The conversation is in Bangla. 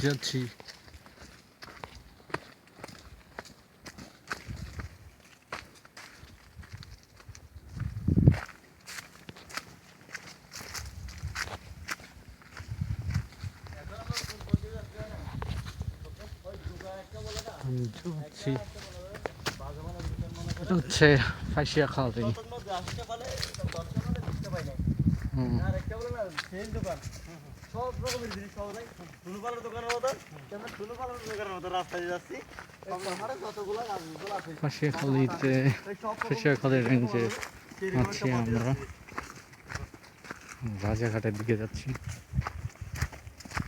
যাচ্ছি এটা হচ্ছে ফাইসিয়া খাওয়াতে সব রকমের জিনিস পাওয়া যায় টুলু পালার দোকানের মতো আমরা টুলু পালার দোকানের মতো রাস্তায় যাচ্ছি যতগুলো গাছগুলো আছে ফাইসিয়া খালিতে ফাইসিয়া খালের রেঞ্জে আছি আমরা রাজাঘাটের দিকে যাচ্ছি।